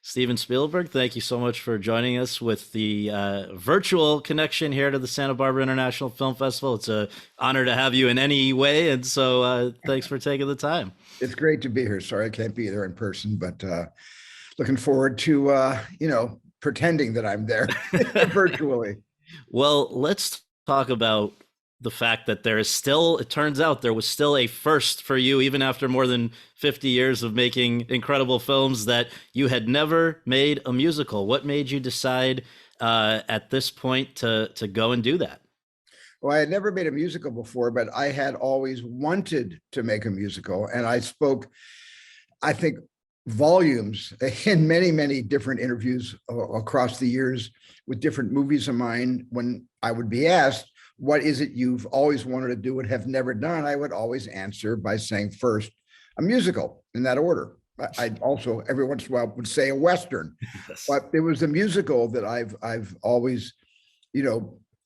Steven Spielberg, thank you so much for joining us with the virtual connection here to the Santa Barbara International Film Festival. It's an honor to have you in any way, and so thanks for taking the time. It's great to be here. Sorry I can't be there in person, but looking forward to pretending that I'm there virtually. Well, let's talk about the fact that there is still, it turns out there was still a first for you, even after more than 50 years of making incredible films, that you had never made a musical. What made you decide at this point to go and do that? Well, I had never made a musical before, but I had always wanted to make a musical. And I spoke, I think, volumes in many, many different interviews across the years with different movies of mine. When I would be asked, what is it you've always wanted to do and have never done? I would always answer by saying first, a musical in that order. I also every once in a while would say a Western, Yes. but it was a musical that I've always,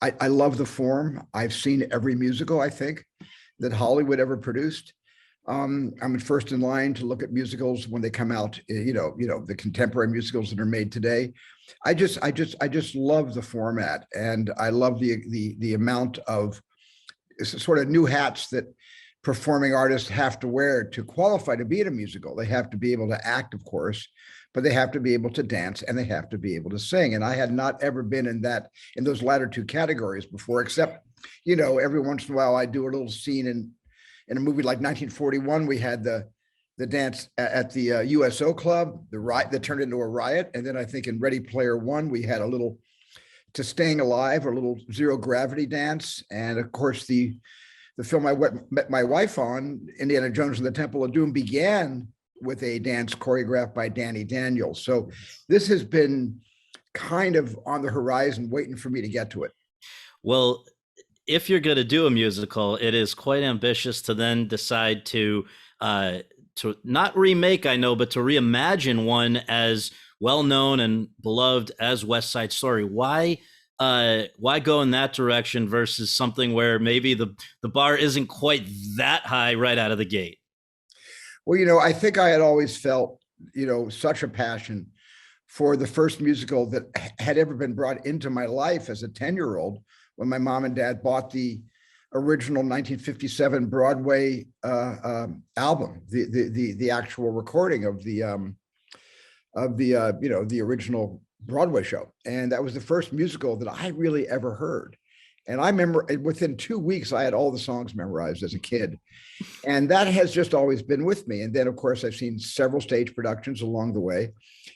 I love the form. I've seen every musical, I think, that Hollywood ever produced. I'm first in line to look at musicals when they come out, the contemporary musicals that are made today. I just love the format, and I love the amount of sort of new hats that performing artists have to wear to qualify to be in a musical. They have to be able to act, of course, but they have to be able to dance and they have to be able to sing. And I had not ever been in those latter two categories before, except, every once in a while I do a little scene in a movie like 1941. We had the dance at the USO Club, the riot that turned into a riot. And then I think in Ready Player One, we had a little To Staying Alive, or a little zero gravity dance. And of course, the film I met my wife on, Indiana Jones and the Temple of Doom, began with a dance choreographed by Danny Daniels. So this has been kind of on the horizon, waiting for me to get to it. Well, if you're going to do a musical, it is quite ambitious to then decide to not remake, I know, but to reimagine one as well known and beloved as West Side Story. Why go in that direction versus something where maybe the bar isn't quite that high right out of the gate? Well, I think I had always felt, such a passion for the first musical that had ever been brought into my life as a 10-year-old, when my mom and dad bought the original 1957 Broadway album, the actual recording of the original Broadway show. And that was the first musical that I really ever heard. And I remember within 2 weeks, I had all the songs memorized as a kid. And that has just always been with me. And then, of course, I've seen several stage productions along the way.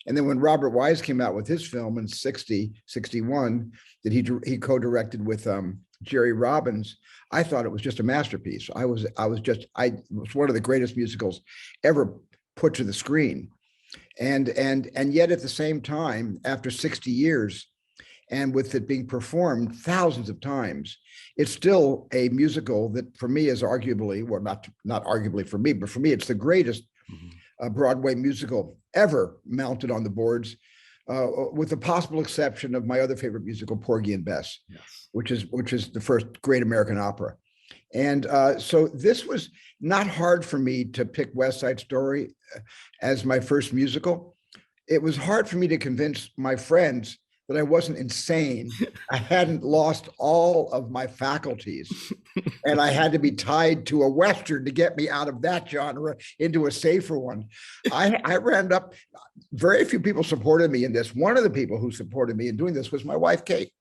And then when Robert Wise came out with his film in 61, that he co-directed with Jerry Robbins, I thought it was just a masterpiece. It was one of the greatest musicals ever put to the screen. And yet at the same time, after 60 years, and with it being performed thousands of times, it's still a musical that for me is arguably, well, not arguably for me, but for me, it's the greatest Broadway musical ever mounted on the boards, with the possible exception of my other favorite musical, Porgy and Bess, Yes. which is the first great American opera. And so this was not hard for me to pick West Side Story as my first musical. It was hard for me to convince my friends that I wasn't insane. I hadn't lost all of my faculties, and I had to be tied to a Western to get me out of that genre into a safer one. I ran up, very few people supported me in this. One of the people who supported me in doing this was my wife, Kate,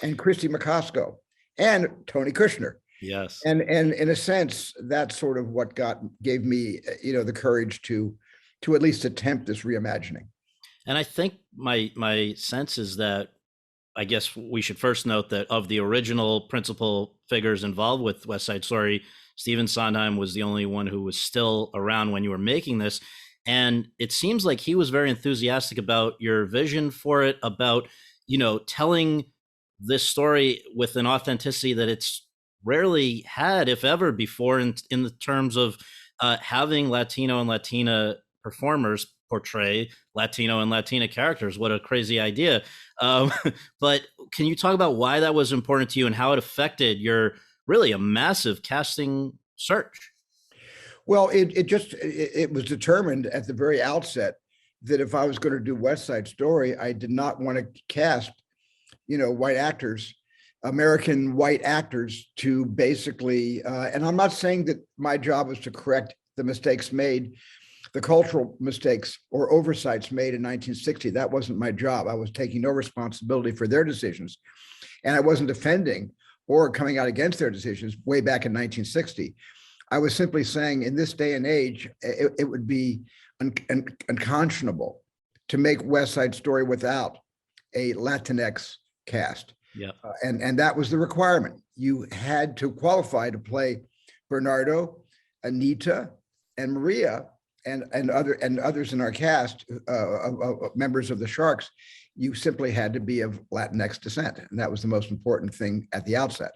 and Christy McCosco, and Tony Kushner. Yes. And in a sense, that's sort of what gave me, the courage to at least attempt this reimagining. And I think my sense is that, I guess we should first note that of the original principal figures involved with West Side Story, Stephen Sondheim was the only one who was still around when you were making this. And it seems like he was very enthusiastic about your vision for it, about, telling this story with an authenticity that it's rarely had, if ever, before in the terms of having Latino and Latina performers portray Latino and Latina characters. What a crazy idea. But can you talk about why that was important to you and how it affected your really a massive casting search? Well, it was determined at the very outset that if I was going to do West Side Story, I did not want to cast, white actors, American white actors to basically, and I'm not saying that my job was to correct the mistakes made, the cultural mistakes or oversights made in 1960. That wasn't my job. I was taking no responsibility for their decisions. And I wasn't defending or coming out against their decisions way back in 1960. I was simply saying in this day and age, it would be unconscionable to make West Side Story without a Latinx cast. Yeah. And that was the requirement. You had to qualify to play Bernardo, Anita, and Maria, and others in our cast, members of the Sharks. You simply had to be of Latinx descent, and that was the most important thing at the outset.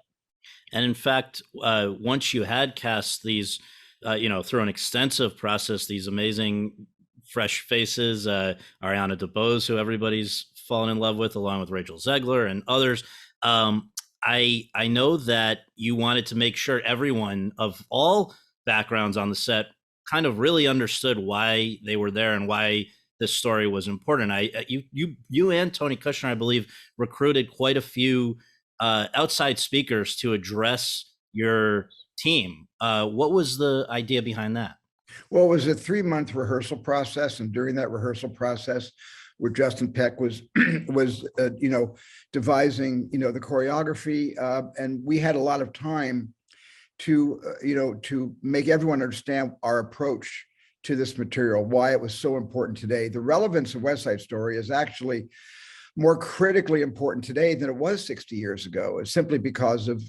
And in fact, once you had cast these, through an extensive process, these amazing fresh faces, Ariana DeBose, who everybody's fallen in love with, along with Rachel Zegler and others. I know that you wanted to make sure everyone of all backgrounds on the set kind of really understood why they were there and why this story was important. You and Tony Kushner, I believe, recruited quite a few outside speakers to address your team. What was the idea behind that? Well, it was a 3-month rehearsal process, and during that rehearsal process, where Justin Peck was devising the choreography, and we had a lot of time to make everyone understand our approach to this material, why it was so important today. The relevance of West Side Story is actually more critically important today than it was 60 years ago. It's simply because of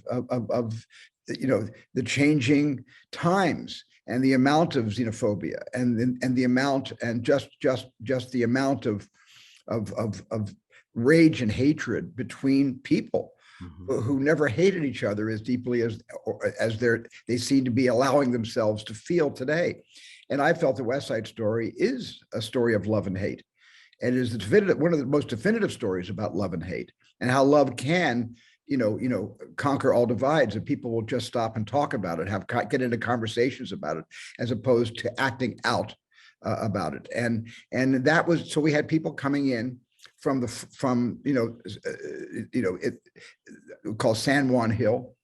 the changing times and the amount of xenophobia and the amount and just the amount of rage and hatred between people who never hated each other as deeply as they seem to be allowing themselves to feel today. And I felt the West Side Story is a story of love and hate. And it is one of the most definitive stories about love and hate, and how love can, conquer all divides, and people will just stop and talk about it, get into conversations about it, as opposed to acting out about it. And that was, so we had people coming in from called San Juan Hill,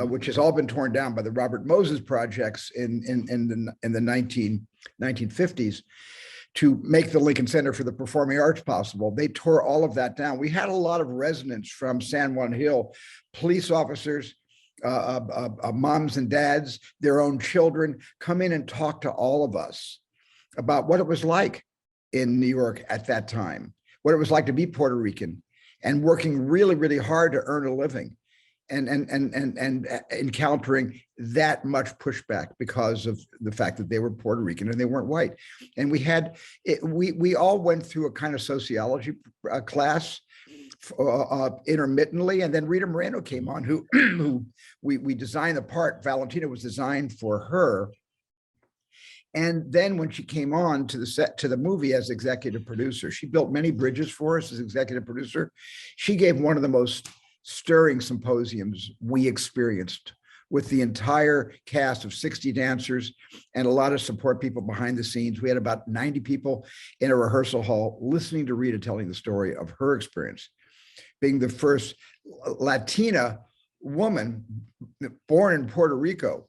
which has all been torn down by the Robert Moses projects in the 1950s to make the Lincoln Center for the Performing Arts possible. They tore all of that down. We had a lot of residents from San Juan Hill, police officers, moms and dads, their own children, come in and talk to all of us about what it was like in New York at that time, what it was like to be Puerto Rican and working really, really hard to earn a living, and encountering that much pushback because of the fact that they were Puerto Rican and they weren't white. And we all went through a kind of sociology class intermittently, and then Rita Moreno came on, who we designed the part. Valentina was designed for her. And then when she came on to the set, to the movie as executive producer, she built many bridges for us as executive producer. She gave one of the most stirring symposiums we experienced, with the entire cast of 60 dancers and a lot of support people behind the scenes. We had about 90 people in a rehearsal hall listening to Rita telling the story of her experience, being the first Latina woman born in Puerto Rico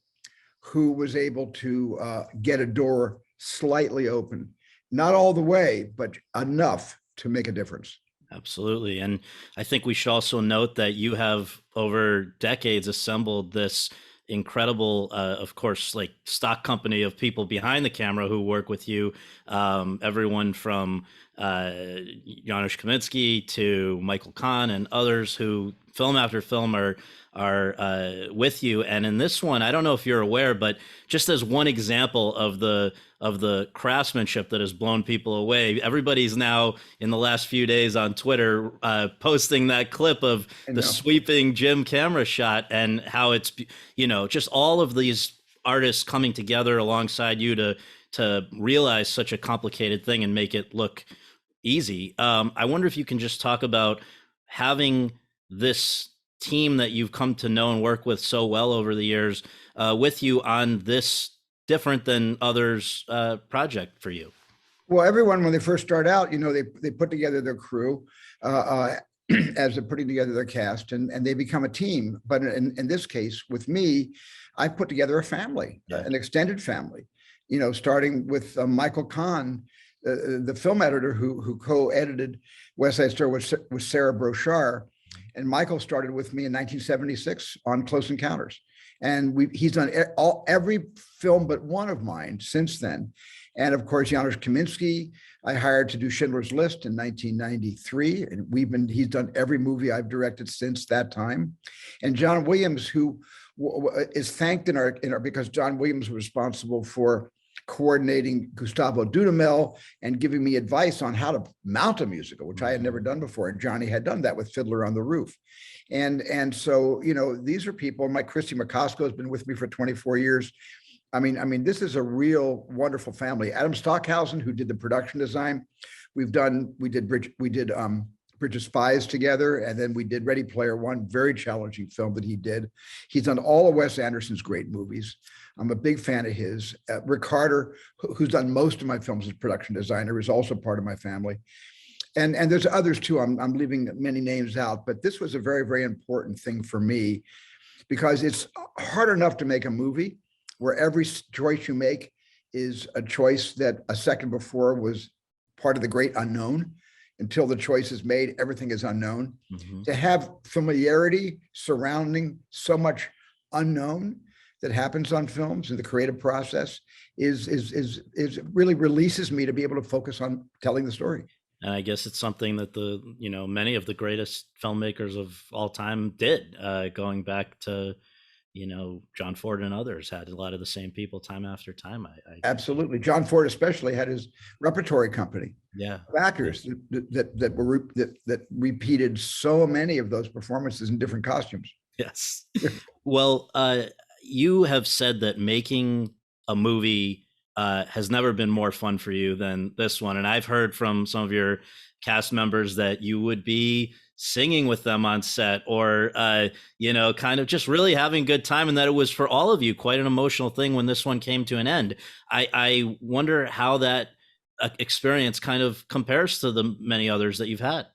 who was able to get a door slightly open, not all the way, but enough to make a difference. Absolutely. And I think we should also note that you have over decades assembled this incredible, of course, like stock company of people behind the camera who work with you. Everyone from Janusz Kaminski to Michael Kahn and others who film after film are with you. And in this one, I don't know if you're aware, but just as one example of the craftsmanship that has blown people away, everybody's now in the last few days on Twitter posting that clip of the sweeping Jim camera shot, and how it's, just all of these artists coming together alongside you to realize such a complicated thing and make it look easy. I wonder if you can just talk about having this team that you've come to know and work with so well over the years with you on this different than others project for you. Well, everyone, when they first start out, they put together their crew as they're putting together their cast, and they become a team. But in this case, with me, I put together a family, Yeah. an extended family, starting with Michael Kahn, the film editor who co-edited West Side Story with Sarah Brochard. And Michael started with me in 1976 on Close Encounters. And he's done every film but one of mine since then. And of course, Janusz Kaminski, I hired to do Schindler's List in 1993. And he's done every movie I've directed since that time. And John Williams, who is thanked in our because John Williams was responsible for coordinating Gustavo Dudamel and giving me advice on how to mount a musical, which I had never done before. And Johnny had done that with Fiddler on the Roof. And so, these are people. Mike Christy McCosco has been with me for 24 years. I mean, this is a real wonderful family. Adam Stockhausen, who did the production design. We did Bridge of Spies together, and then we did Ready Player One, very challenging film that he did. He's done all of Wes Anderson's great movies. I'm a big fan of his. Rick Carter, who's done most of my films as production designer, is also part of my family. And there's others too. I'm leaving many names out, but this was a very, very important thing for me because it's hard enough to make a movie where every choice you make is a choice that a second before was part of the great unknown. Until the choice is made, everything is unknown. Mm-hmm. To have familiarity surrounding so much unknown that happens on films and the creative process is really releases me to be able to focus on telling the story. And I guess it's something that many of the greatest filmmakers of all time did, going back to, John Ford and others had a lot of the same people time after time. Absolutely. John Ford especially had his repertory company. Yeah. Of actors that repeated so many of those performances in different costumes. Yes. Well, you have said that making a movie has never been more fun for you than this one. And I've heard from some of your cast members that you would be singing with them on set or, kind of just really having a good time, and that it was for all of you quite an emotional thing when this one came to an end. I wonder how that experience kind of compares to the many others that you've had.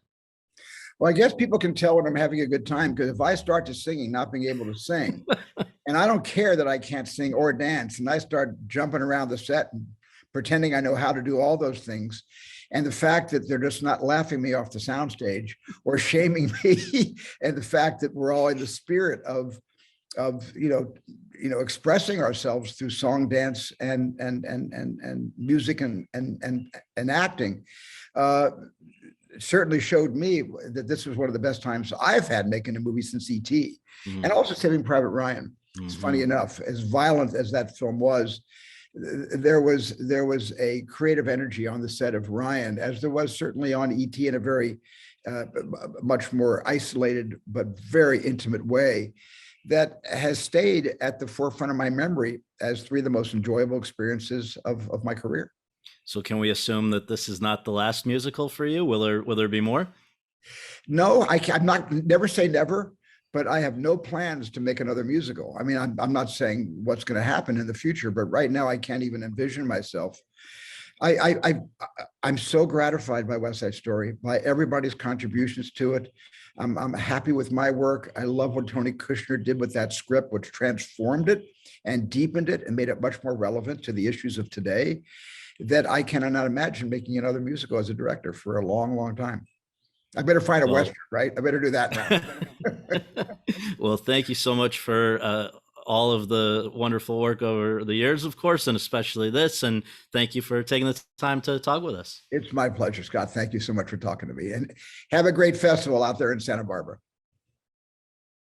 Well, I guess people can tell when I'm having a good time, because if I start to singing, not being able to sing, and I don't care that I can't sing or dance, and I start jumping around the set and pretending I know how to do all those things, and the fact that they're just not laughing me off the soundstage or shaming me, and the fact that we're all in the spirit of expressing ourselves through song, dance, and music and acting, certainly showed me that this was one of the best times I've had making a movie since E.T. Mm-hmm. And also Saving Private Ryan. Mm-hmm. It's funny enough, as violent as that film was, there was a creative energy on the set of Ryan, as there was certainly on E.T. in a very much more isolated but very intimate way, that has stayed at the forefront of my memory as three of the most enjoyable experiences of my career. So can we assume that this is not the last musical for you? Will there be more? No, I'm not, never say never, but I have no plans to make another musical. I mean, I'm not saying what's going to happen in the future, but right now I can't even envision myself. I'm so gratified by West Side Story, by everybody's contributions to it. I'm happy with my work. I love what Tony Kushner did with that script, which transformed it and deepened it and made it much more relevant to the issues of today, that I cannot imagine making another musical as a director for a long, long time. I better find a Western, right? I better do that now. Well, thank you so much for all of the wonderful work over the years, of course, and especially this. And thank you for taking the time to talk with us. It's my pleasure, Scott. Thank you so much for talking to me. And have a great festival out there in Santa Barbara.